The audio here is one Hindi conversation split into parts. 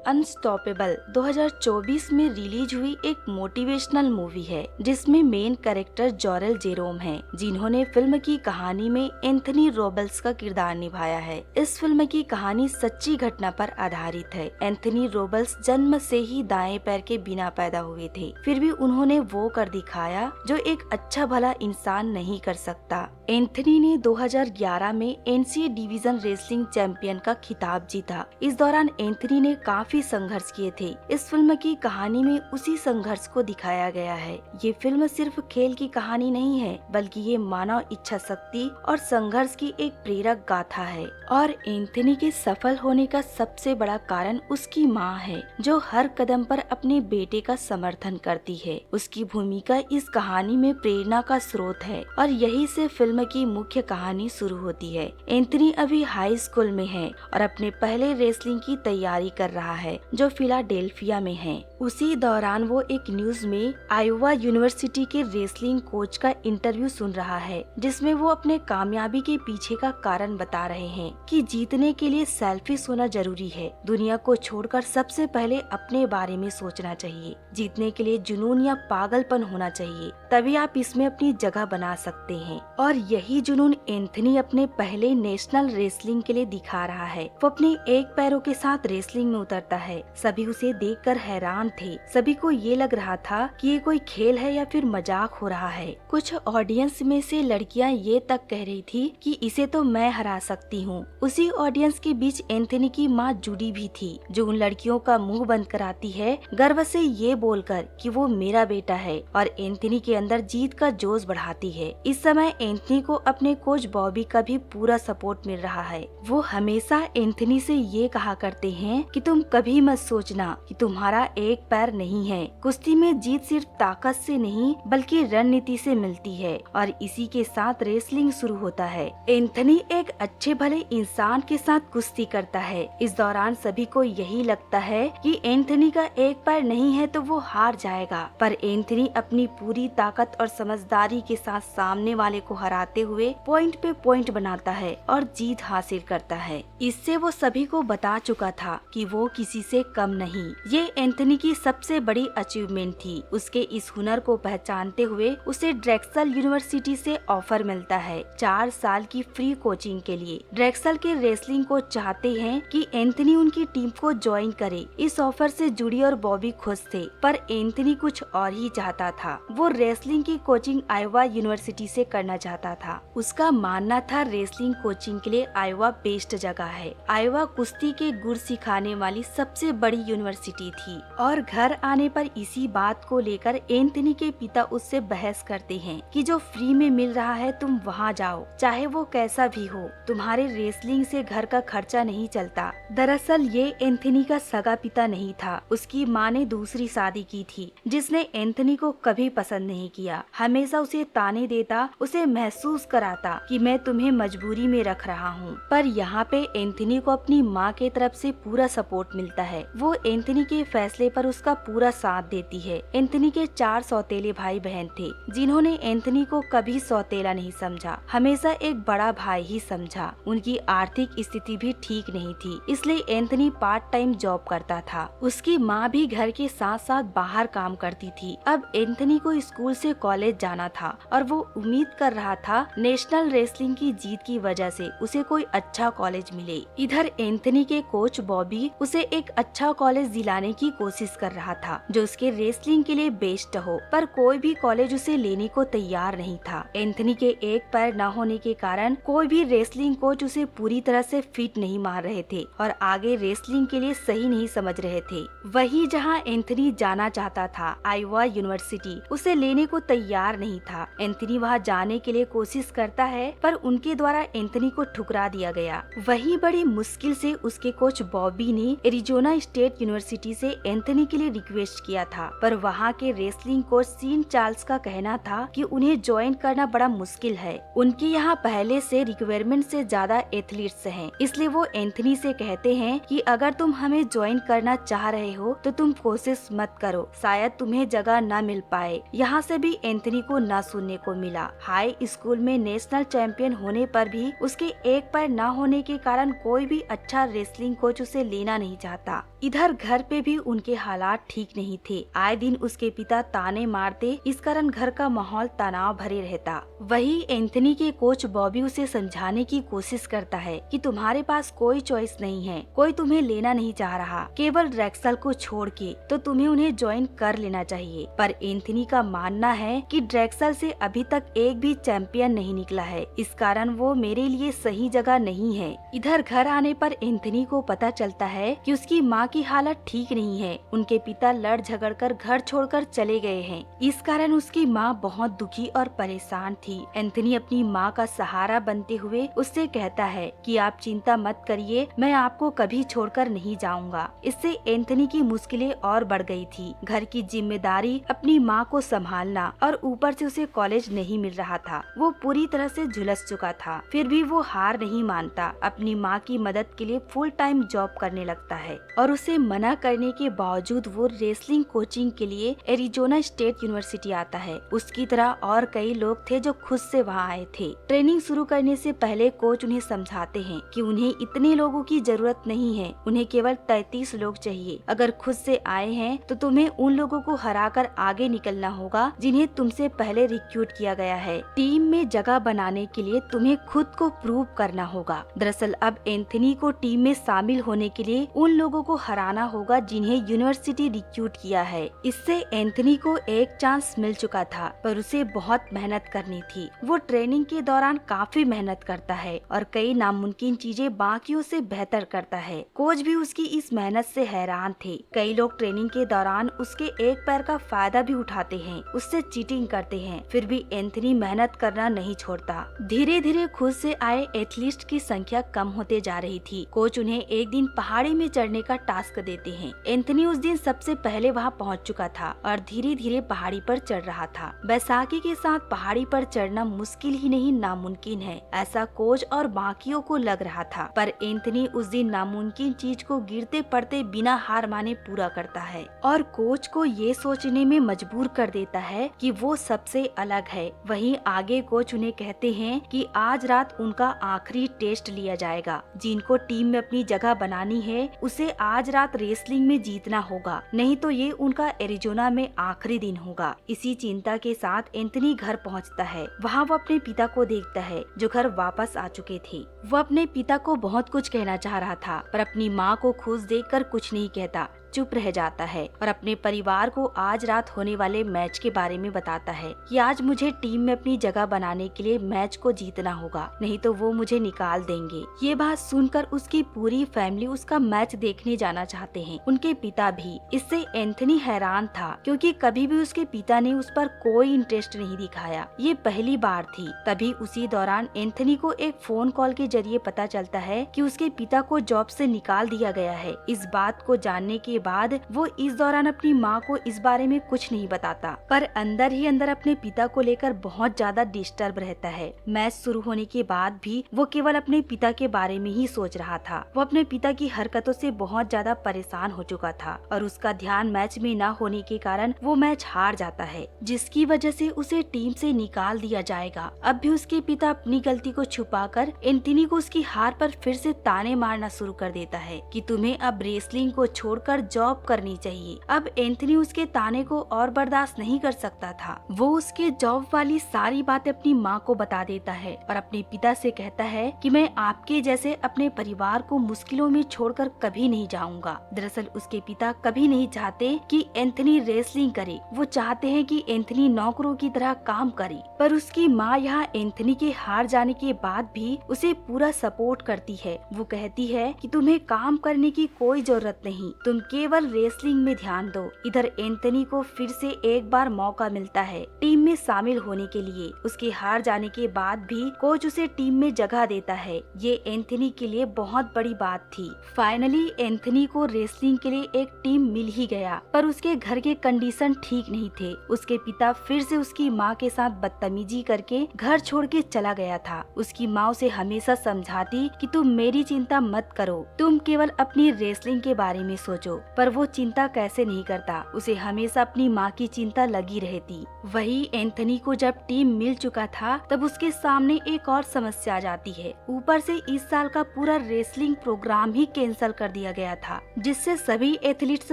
अनस्टॉपेबल 2024 में रिलीज हुई एक मोटिवेशनल मूवी है जिसमें मेन कैरेक्टर जोरेल जेरोम है, जिन्होंने फिल्म की कहानी में एंथनी रोबल्स का किरदार निभाया है। इस फिल्म की कहानी सच्ची घटना पर आधारित है। एंथनी रोबल्स जन्म से ही दाएं पैर के बिना पैदा हुए थे, फिर भी उन्होंने वो कर दिखाया जो एक अच्छा भला इंसान नहीं कर सकता। एंथनी ने 2011 में एनसीए डिवीजन रेसलिंग चैंपियन का खिताब जीता। इस दौरान एंथनी ने काफी संघर्ष किए थे। इस फिल्म की कहानी में उसी संघर्ष को दिखाया गया है। ये फिल्म सिर्फ खेल की कहानी नहीं है, बल्कि ये मानव इच्छा शक्ति और संघर्ष की एक प्रेरक गाथा है। और एंथनी के सफल होने का सबसे बड़ा कारण उसकी माँ है, जो हर कदम पर अपने बेटे का समर्थन करती है। उसकी भूमिका इस कहानी में प्रेरणा का स्रोत है और यही से फिल्म की मुख्य कहानी शुरू होती है। एंथनी अभी हाई स्कूल में है और अपने पहले रेसलिंग की तैयारी कर रहा है, जो फिलाडेल्फिया में है। उसी दौरान वो एक न्यूज में आयोवा यूनिवर्सिटी के रेसलिंग कोच का इंटरव्यू सुन रहा है, जिसमें वो अपने कामयाबी के पीछे का कारण बता रहे हैं कि जीतने के लिए सेल्फिश होना जरूरी है। दुनिया को छोड़कर सबसे पहले अपने बारे में सोचना चाहिए। जीतने के लिए जुनून या पागलपन होना चाहिए, तभी आप इसमें अपनी जगह बना सकते हैं। और यही जुनून एंथनी अपने पहले नेशनल रेसलिंग के लिए दिखा रहा है। वो अपने एक पैरों के साथ रेसलिंग में उतरता है। सभी उसे देखकर हैरान थे। सभी को ये लग रहा था कि ये कोई खेल है या फिर मजाक हो रहा है। कुछ ऑडियंस में से लड़कियां ये तक कह रही थी कि इसे तो मैं हरा सकती हूँ। उसी ऑडियंस के बीच एंथनी की माँ जूडी भी थी, जो उन लड़कियों का मुंह बंद कराती है, गर्व से ये बोलकर कि वो मेरा बेटा है, और एंथनी के अंदर जीत का जोश बढ़ाती है। इस समय एंथनी को अपने कोच बॉबी का भी पूरा सपोर्ट मिल रहा है। वो हमेशा एंथनी से ये कहा करते हैं कि तुम कभी मत सोचना कि तुम्हारा एक पैर नहीं है। कुश्ती में जीत सिर्फ ताकत से नहीं, बल्कि रणनीति से मिलती है। और इसी के साथ रेसलिंग शुरू होता है। एंथनी एक अच्छे भले इंसान के साथ कुश्ती करता है। इस दौरान सभी को यही लगता है कि एंथनी का एक पैर नहीं है तो वो हार जाएगा, पर एंथनी अपनी पूरी ताकत और समझदारी के साथ सामने वाले को हराते हुए पॉइंट पे पॉइंट बनाता है और जीत हासिल करता है। इससे वो सभी को बता चुका था कि वो किसी से कम नहीं। ये एंथनी की सबसे बड़ी अचीवमेंट थी। उसके इस हुनर को पहचानते हुए उसे ड्रेक्सल यूनिवर्सिटी से ऑफर मिलता है 4 साल की फ्री कोचिंग के लिए। ड्रेक्सल के रेसलिंग कोच चाहते हैं कि एंथनी उनकी टीम को ज्वाइन करे। इस ऑफर से जूडी और बॉबी खुश थे, पर एंथनी कुछ और ही चाहता था। वो रेसलिंग की कोचिंग आयोवा यूनिवर्सिटी से करना चाहता था। उसका मानना था रेसलिंग कोचिंग के लिए आयोवा बेस्ट जगह है। आयोवा कुश्ती के गुर सिखाने वाली सबसे बड़ी यूनिवर्सिटी थी। और घर आने पर इसी बात को लेकर एंथनी के पिता उससे बहस करते हैं कि जो फ्री में मिल रहा है तुम वहाँ जाओ, चाहे वो कैसा भी हो। तुम्हारे रेसलिंग से घर का खर्चा नहीं चलता। दरअसल ये एंथनी का सगा पिता नहीं था। उसकी माँ ने दूसरी शादी की थी, जिसने एंथनी को कभी पसंद नहीं किया। हमेशा उसे ताने देता, उसे महसूस कराता कि मैं तुम्हें मजबूरी में रख रहा हूँ। पर यहाँ पे एंथनी को अपनी माँ के तरफ से पूरा सपोर्ट मिलता है। वो एंथनी के फैसले पर उसका पूरा साथ देती है। एंथनी के 4 सौतेले भाई बहन थे, जिन्होंने एंथनी को कभी सौतेला नहीं समझा, हमेशा एक बड़ा भाई ही समझा। उनकी आर्थिक स्थिति भी ठीक नहीं थी, इसलिए एंथनी पार्ट टाइम जॉब करता था। उसकी माँ भी घर के साथ साथ बाहर काम करती थी। अब एंथनी को स्कूल से कॉलेज जाना था और वो उम्मीद कर रहा था नेशनल रेसलिंग की जीत की वजह से उसे कोई अच्छा कॉलेज मिले। इधर एंथनी के कोच बॉबी उसे एक अच्छा कॉलेज दिलाने की कोशिश कर रहा था, जो उसके रेसलिंग के लिए बेस्ट हो, पर कोई भी कॉलेज उसे लेने को तैयार नहीं था। एंथनी के एक पैर न होने के कारण कोई भी रेसलिंग कोच उसे पूरी तरह से फिट नहीं मान रहे थे और आगे रेसलिंग के लिए सही नहीं समझ रहे थे। वही जहाँ एंथनी जाना चाहता था, आयोवा यूनिवर्सिटी, उसे लेने को तैयार नहीं था। एंथनी वहाँ जाने के लिए कोशिश करता है, पर उनके द्वारा एंथनी को ठुकरा दिया गया। वही बड़ी मुश्किल से उसके कोच बॉबी ने एरिजोना स्टेट यूनिवर्सिटी से एंथनी के लिए रिक्वेस्ट किया था, पर वहाँ के रेसलिंग कोच सीन चार्ल्स का कहना था कि उन्हें ज्वाइन करना बड़ा मुश्किल है। उनके यहाँ पहले से रिक्वायरमेंट से ज्यादा एथलीट्स हैं, इसलिए वो एंथनी से कहते हैं कि अगर तुम हमें ज्वाइन करना चाह रहे हो तो तुम कोशिश मत करो, शायद तुम्हें जगह न मिल पाए। यहाँ से भी एंथनी को न सुनने को मिला। हाई स्कूल में नेशनल चैंपियन होने पर भी उसके एक पैर न होने के कारण कोई भी अच्छा रेसलिंग कोच उसे लेना नहीं चाहता। इधर घर पे भी उनके हालात ठीक नहीं थे। आए दिन उसके पिता ताने मारते, इस कारण घर का माहौल तनाव भरे रहता। वही एंथनी के कोच बॉबी उसे समझाने की कोशिश करता है कि तुम्हारे पास कोई चॉइस नहीं है, कोई तुम्हें लेना नहीं चाह रहा, केवल ड्रेक्सल को छोड़ के, तो तुम्हें उन्हें ज्वाइन कर लेना चाहिए। पर एंथनी का मानना है कि ड्रेक्सल से अभी तक एक भी चैंपियन नहीं निकला है, इस कारण वो मेरे लिए सही जगह नहीं है। इधर घर आने पर एंथनी को पता चलता है कि उसकी माँ की हालत ठीक नहीं है। उनके पिता लड़ झगड़ कर घर छोड़कर चले गए हैं। इस कारण उसकी माँ बहुत दुखी और परेशान थी। एंथनी अपनी माँ का सहारा बनते हुए उससे कहता है कि आप चिंता मत करिए, मैं आपको कभी छोड़कर नहीं जाऊंगा। इससे एंथनी की मुश्किलें और बढ़ गई थी। घर की जिम्मेदारी, अपनी माँ को संभालना और ऊपर से उसे कॉलेज नहीं मिल रहा था। वो पूरी तरह से झुलस चुका था। फिर भी वो हार नहीं मानता, अपनी माँ की मदद के लिए फुल टाइम जॉब करने लगता है। और उसे मना करने के बावजूद वो रेसलिंग कोचिंग के लिए एरिजोना स्टेट यूनिवर्सिटी आता है। उसकी तरह और कई लोग थे जो खुद से वहाँ आए थे। ट्रेनिंग शुरू करने से पहले कोच उन्हें समझाते हैं कि उन्हें इतने लोगों की जरूरत नहीं है, उन्हें केवल 33 लोग चाहिए। अगर खुद से आए हैं तो तुम्हें उन लोगों को हराकर आगे निकलना होगा जिन्हें तुमसे पहले रिक्रूट किया गया है। टीम में जगह बनाने के लिए तुम्हें खुद को प्रूव करना होगा। दरअसल अब एंथनी को टीम में शामिल होने के लिए उन लोगों को हराना होगा जिन्हें यूनिवर्सिटी रिक्रूट किया है। इससे एंथनी को एक चांस मिल चुका था, पर उसे बहुत मेहनत करनी थी। वो ट्रेनिंग के दौरान काफी मेहनत करता है और कई नामुमकिन चीजें बाकियों से बेहतर करता है। कोच भी उसकी इस मेहनत से हैरान थे। कई लोग ट्रेनिंग के दौरान उसके एक पैर का फायदा भी उठाते हैं, उससे चीटिंग करते हैं, फिर भी एंथनी मेहनत करना नहीं छोड़ता। धीरे धीरे खुद से आए एथलीट की संख्या कम होते जा रही थी। कोच उन्हें एक दिन पहाड़ी में चढ़ने का टास्क देते हैं। एंथनी उस दिन सबसे पहले वहां पहुंच चुका था और धीरे धीरे पहाड़ी पर चढ़ रहा था। बैसाखी के साथ पहाड़ी पर चढ़ना मुश्किल ही नहीं नामुमकिन है, ऐसा कोच और बाकियों को लग रहा था। पर एंथनी उस दिन नामुमकिन चीज को गिरते पड़ते बिना हार माने पूरा करता है और कोच को ये सोचने में मजबूर कर देता है कि वो सबसे अलग है। वहीं आगे कोच उन्हें कहते हैं कि आज रात उनका आखिरी टेस्ट लिया जाएगा। जिनको टीम में अपनी जगह बनानी है उसे आज रात रेसलिंग में जीतना होगा, नहीं तो ये उनका एरिजोना में आखिरी दिन होगा। इसी चिंता के साथ एंथनी घर पहुंचता है। वहाँ वो अपने पिता को देखता है जो घर वापस आ चुके थे। वो अपने पिता को बहुत कुछ कहना चाह रहा था, पर अपनी माँ को खुश देखकर कुछ नहीं कहता, चुप रह जाता है और अपने परिवार को आज रात होने वाले मैच के बारे में बताता है कि आज मुझे टीम में अपनी जगह बनाने के लिए मैच को जीतना होगा, नहीं तो वो मुझे निकाल देंगे। ये बात सुनकर उसकी पूरी फैमिली उसका मैच देखने जाना चाहते हैं, उनके पिता भी। इससे एंथनी हैरान था क्योंकि कभी भी उसके पिता ने उस पर कोई इंटरेस्ट नहीं दिखाया। ये पहली बार थी। तभी उसी दौरान एंथनी को एक फोन कॉल के जरिए पता चलता है कि उसके पिता को जॉब से निकाल दिया गया है। इस बात को जानने के बाद वो इस दौरान अपनी माँ को इस बारे में कुछ नहीं बताता, पर अंदर ही अंदर अपने पिता को लेकर बहुत ज्यादा डिस्टर्ब रहता है। मैच शुरू होने के बाद भी वो केवल अपने पिता के बारे में ही सोच रहा था। वो अपने पिता की हरकतों से बहुत ज्यादा परेशान हो चुका था और उसका ध्यान मैच में न होने के कारण वो मैच हार जाता है, जिसकी वजह से उसे टीम से निकाल दिया जाएगा। अब भी उसके पिता अपनी गलती को छुपाकर एंथनी को उसकी हार पर फिर से ताने मारना शुरू कर देता है कि तुम्हें अब रेसलिंग को छोड़कर जॉब करनी चाहिए। अब एंथनी उसके ताने को और बर्दाश्त नहीं कर सकता था। वो उसके जॉब वाली सारी बातें अपनी माँ को बता देता है और अपने पिता से कहता है कि मैं आपके जैसे अपने परिवार को मुश्किलों में छोड़कर कभी नहीं जाऊंगा। दरअसल उसके पिता कभी नहीं चाहते कि एंथनी रेसलिंग करे, वो चाहते हैं कि एंथनी नौकरों की तरह काम करे। पर उसकी माँ यहाँ एंथनी के हार जाने के बाद भी उसे पूरा सपोर्ट करती है। वो कहती है कि तुम्हें काम करने की कोई जरूरत नहीं, तुम केवल रेसलिंग में ध्यान दो। इधर एंथनी को फिर से एक बार मौका मिलता है टीम में शामिल होने के लिए। उसके हार जाने के बाद भी कोच उसे टीम में जगह देता है। ये एंथनी के लिए बहुत बड़ी बात थी। फाइनली एंथनी को रेसलिंग के लिए एक टीम मिल ही गया, पर उसके घर के कंडीशन ठीक नहीं थे। उसके पिता फिर से उसकी माँ के साथ बदतमीजी करके घर छोड़ के चला गया था। उसकी माँ उसे हमेशा समझाती कि तुम मेरी चिंता मत करो, तुम केवल अपनी रेसलिंग के बारे में सोचो, पर वो चिंता कैसे नहीं करता। उसे हमेशा अपनी माँ की चिंता लगी रहती। वही एंथनी को जब टीम मिल चुका था तब उसके सामने एक और समस्या आ जाती है। ऊपर से इस साल का पूरा रेसलिंग प्रोग्राम ही कैंसिल कर दिया गया था, जिससे सभी एथलीट्स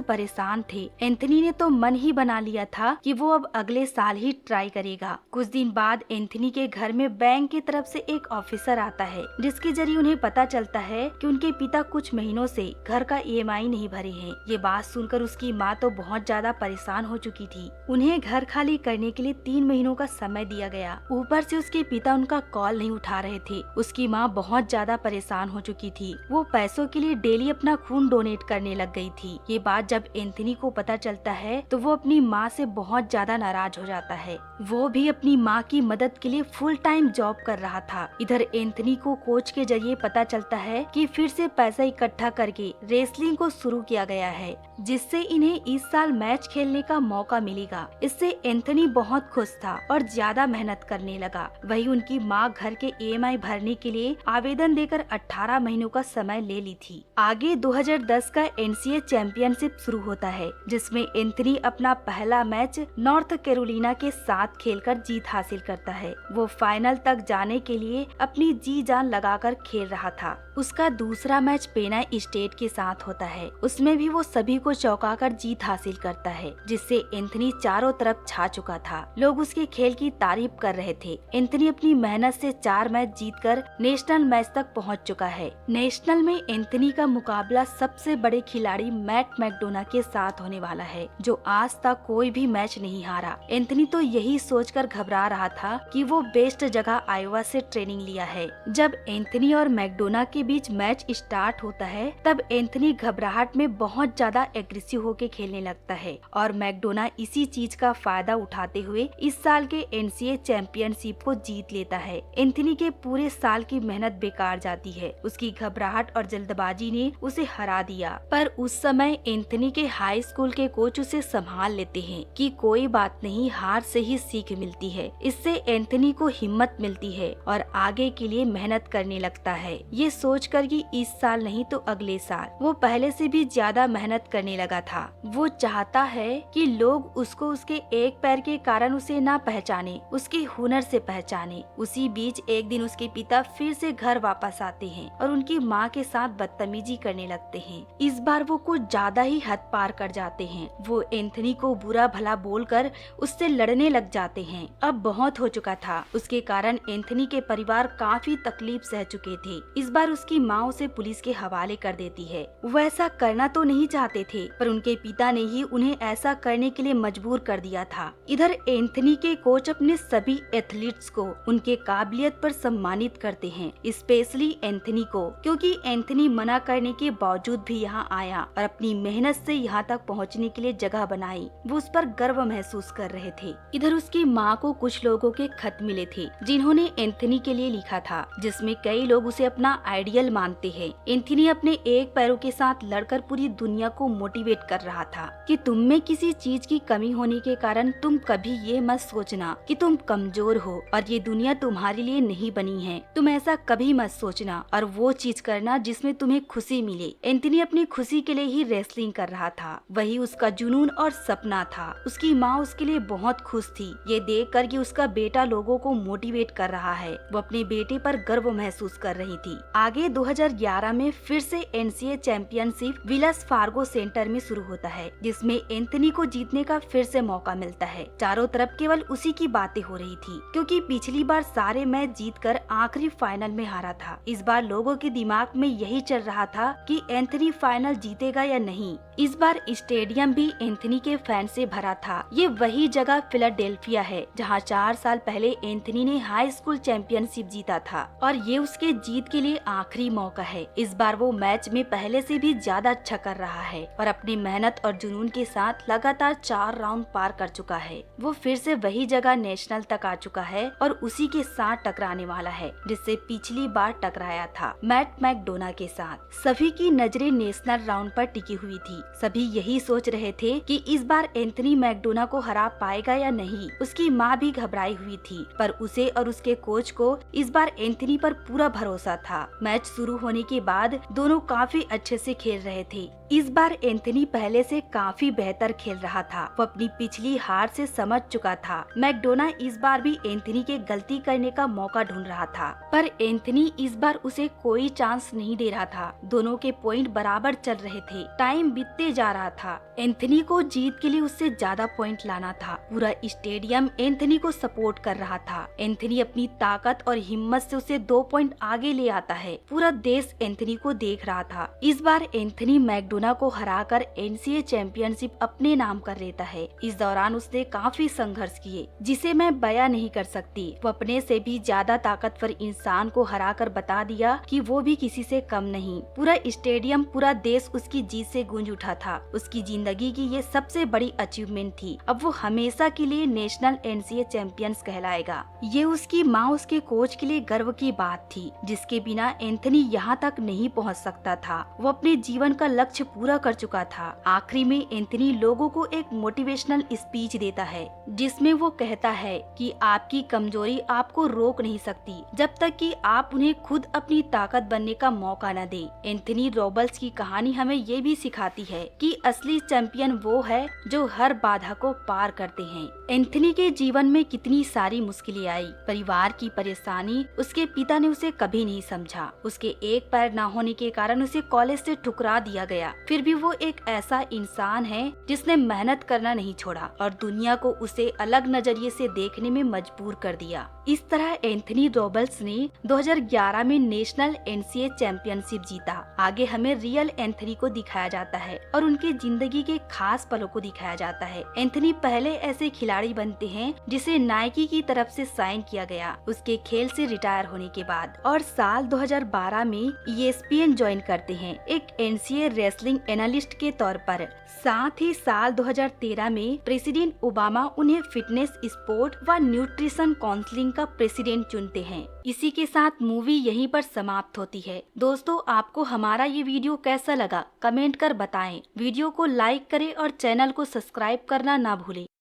परेशान थे। एंथनी ने तो मन ही बना लिया था कि वो अब अगले साल ही ट्राई करेगा। कुछ दिन बाद एंथनी के घर में बैंक की तरफ से एक ऑफिसर आता है, जिसके जरिए उन्हें पता चलता है कि उनके पिता कुछ महीनों से घर का ईएमआई नहीं भरे हैं। ये बात सुनकर उसकी माँ तो बहुत ज्यादा परेशान हो चुकी थी। उन्हें घर खाली करने के लिए 3 महीनों का समय दिया गया। ऊपर से उसके पिता उनका कॉल नहीं उठा रहे थे। उसकी माँ बहुत ज्यादा परेशान हो चुकी थी। वो पैसों के लिए डेली अपना खून डोनेट करने लग गई थी। ये बात जब एंथनी को पता चलता है तो वो अपनी माँ से बहुत ज्यादा नाराज हो जाता है। वो भी अपनी माँ की मदद के लिए फुल टाइम जॉब कर रहा था। इधर एंथनी को कोच के जरिए पता चलता है कि फिर से पैसा इकट्ठा करके रेसलिंग को शुरू किया गया है, जिससे इन्हें इस साल मैच खेलने का मौका मिलेगा। इससे एंथनी बहुत खुश था और ज्यादा मेहनत करने लगा। वही उनकी माँ घर के ईएमआई भरने के लिए आवेदन देकर 18 महीनों का समय ले ली थी। आगे 2010 का एनसीए चैंपियनशिप शुरू होता है, जिसमें एंथनी अपना पहला मैच नॉर्थ कैरोलिना के साथ खेलकर जीत हासिल करता है। वो फाइनल तक जाने के लिए अपनी जी जान लगाकर खेल रहा था। उसका दूसरा मैच पेना स्टेट के साथ होता है। उसमें भी वो सभी को चौंकाकर जीत हासिल करता है, जिससे एंथनी चारों तरफ छा चुका था। लोग उसके खेल की तारीफ कर रहे थे। एंथनी अपनी मेहनत से 4 मैच जीतकर नेशनल मैच तक पहुंच चुका है। नेशनल में एंथनी का मुकाबला सबसे बड़े खिलाड़ी मैट मैकडोना के साथ होने वाला है, जो आज तक कोई भी मैच नहीं हारा। एंथनी तो यही सोचकर घबरा रहा था कि वो बेस्ट जगह आयोवा से ट्रेनिंग लिया है। जब एंथनी और मैकडोना के बीच मैच स्टार्ट होता है तब एंथनी घबराहट में बहुत ज्यादा एग्रेसिव होके खेलने लगता है और मैकडोना इसी चीज का फायदा उठाते हुए इस साल के एनसीए चैंपियनशिप को जीत लेता है। एंथनी के पूरे साल की मेहनत बेकार जाती है। उसकी घबराहट और जल्दबाजी ने उसे हरा दिया, पर उस समय एंथनी के हाई स्कूल के कोच उसे संभाल लेते हैं कि कोई बात नहीं, हार से ही सीख मिलती है। इससे एंथनी को हिम्मत मिलती है और आगे के लिए मेहनत करने लगता है, ये सोचकर कि इस साल नहीं तो अगले साल वो पहले से भी ज्यादा मेहनत करने लगा था। वो चाहता है कि लोग उसको उसके एक पैर के कारण उसे ना पहचाने, उसके हुनर से पहचाने। उसी बीच एक दिन उसके पिता फिर से घर वापस आते हैं और उनकी माँ के साथ बदतमीजी करने लगते हैं। इस बार वो कुछ ज्यादा ही हद पार कर जाते हैं। वो एंथनी को बुरा भला बोलकर उससे लड़ने लग जाते हैं। अब बहुत हो चुका था। उसके कारण एंथनी के परिवार काफी तकलीफ सह चुके थे। इस बार उसकी माँ उसे पुलिस के हवाले कर देती है। वो ऐसा करना तो नहीं चाहते थे, पर उनके पिता ने ही उन्हें ऐसा करने के लिए मजबूर कर दिया था। इधर एंथनी के कोच अपने सभी एथलीट्स को उनके काबिलियत पर सम्मानित करते हैं, स्पेशली एंथनी को, क्योंकि एंथनी मना करने के बावजूद भी यहाँ आया और अपनी मेहनत से यहाँ तक पहुँचने के लिए जगह बनाई। वो उस पर गर्व महसूस कर रहे थे। इधर उसकी माँ को कुछ लोगों के खत मिले थे जिन्होंने एंथनी के लिए लिखा था, जिसमें कई लोग उसे अपना आइडियल मानते हैं। एंथनी अपने एक पैरों के साथ लड़कर पूरी दुनिया को मोटिवेट कर रहा था कि तुम में किसी चीज की कमी होने के कारण तुम कभी ये मत सोचना कि तुम कमजोर हो और ये दुनिया तुम्हारे लिए नहीं बनी है। तुम ऐसा कभी मत सोचना और वो चीज करना जिसमें तुम्हें खुशी मिले। एंथनी अपनी खुशी के लिए ही रेसलिंग कर रहा था, वही उसका जुनून और सपना था। उसकी माँ उसके लिए बहुत खुश थी, ये देख कर कि उसका बेटा लोगों को मोटिवेट कर रहा है। वो अपने बेटे पर गर्व महसूस कर रही थी। आगे 2011 में फिर से NCA championship villous Fargo centre में शुरू होता है, जिसमें एंथनी को जीतने का फिर से मौका मिलता है। चारों तरफ केवल उसी की बातें हो रही थी, क्योंकि पिछली बार सारे मैच जीतकर आखिरी फाइनल में हारा था। इस बार लोगों के दिमाग में यही चल रहा था कि एंथनी फाइनल जीतेगा या नहीं। इस बार स्टेडियम भी एंथनी के फैन से भरा था। ये वही जगह फिलाडेल्फिया है जहाँ 4 साल पहले एंथनी ने हाई स्कूल चैंपियनशिप जीता था और ये उसके जीत के लिए आखिरी मौका है। इस बार वो मैच में पहले से भी ज्यादा अच्छा कर रहा है और और अपनी मेहनत और जुनून के साथ लगातार 4 राउंड पार कर चुका है। वो फिर से वही जगह नेशनल तक आ चुका है और उसी के साथ टकराने वाला है जिससे पिछली बार टकराया था, मैट मैकडोना के साथ। सभी की नजरें नेशनल राउंड पर टिकी हुई थी। सभी यही सोच रहे थे कि इस बार एंथनी मैकडोना को हरा पाएगा या नहीं। उसकी माँ भी घबराई हुई थी, पर उसे और उसके कोच को इस बार एंथनी पर पूरा भरोसा था। मैच शुरू होने के बाद दोनों काफी अच्छे से खेल रहे थे। इस बार एंथनी पहले से काफी बेहतर खेल रहा था। वो अपनी पिछली हार से समझ चुका था। मैकडोना इस बार भी एंथनी के गलती करने का मौका ढूंढ रहा था, पर एंथनी इस बार उसे कोई चांस नहीं दे रहा था। दोनों के पॉइंट बराबर चल रहे थे। टाइम बीतते जा रहा था। एंथनी को जीत के लिए उससे ज्यादा पॉइंट लाना था। पूरा स्टेडियम एंथनी को सपोर्ट कर रहा था। एंथनी अपनी ताकत और हिम्मत से उसे 2 पॉइंट आगे ले आता है। पूरा देश एंथनी को देख रहा था। इस बार एंथनी मैकडोना को हराकर एनसीए चैंपियनशिप अपने नाम कर लेता है। इस दौरान उसने काफी संघर्ष किए जिसे मैं बयां नहीं कर सकती। वो अपने से भी ज्यादा ताकतवर इंसान को हराकर बता दिया कि वो भी किसी से कम नहीं। पूरा स्टेडियम, पूरा देश उसकी जीत से गूंज उठा था। उसकी जिंदगी की ये सबसे बड़ी अचीवमेंट थी। अब वो हमेशा के लिए नेशनल एनसीए चैंपियंस कहलाएगा। ये उसकी माँ, उसके कोच के लिए गर्व की बात थी, जिसके बिना एंथनी यहाँ तक नहीं पहुँच सकता था। वो अपने जीवन का लक्ष्य पूरा कर चुका था। आखिरी में एंथनी लोगों को एक मोटिवेशनल स्पीच देता है जिसमें वो कहता है कि आपकी कमजोरी आपको रोक नहीं सकती जब तक कि आप उन्हें खुद अपनी ताकत बनने का मौका न दे। एंथनी रॉबल्स की कहानी हमें ये भी सिखाती है कि असली चैंपियन वो है जो हर बाधा को पार करते हैं। एंथनी के जीवन में कितनी सारी मुश्किलें आई। परिवार की परेशानी, उसके पिता ने उसे कभी नहीं समझा। उसके एक पैर न होने के कारण उसे कॉलेज से ठुकरा दिया गया। फिर भी वो एक ऐसा इंसान है जिसने मेहनत करना नहीं छोड़ा और दुनिया को उसे अलग नजरिए से देखने में मजबूर कर दिया। इस तरह एंथनी रॉबल्स ने 2011 में नेशनल एनसीए चैंपियनशिप जीता। आगे हमें रियल एंथनी को दिखाया जाता है और उनके जिंदगी के खास पलों को दिखाया जाता है। एंथनी पहले ऐसे खिलाड़ी बनते हैं जिसे नाइकी की तरफ से साइन किया गया उसके खेल से रिटायर होने के बाद, और साल 2012 में ESPN ज्वाइन करते हैं एक एनसीए रेसलिंग एनालिस्ट के तौर पर। साथ ही साल 2013 में प्रेसिडेंट ओबामा उन्हें फिटनेस, स्पोर्ट व न्यूट्रिशन काउंसलिंग का प्रेसिडेंट चुनते हैं। इसी के साथ मूवी यहीं पर समाप्त होती है। दोस्तों, आपको हमारा ये वीडियो कैसा लगा कमेंट कर बताएं। वीडियो को लाइक करें और चैनल को सब्सक्राइब करना ना भूलें।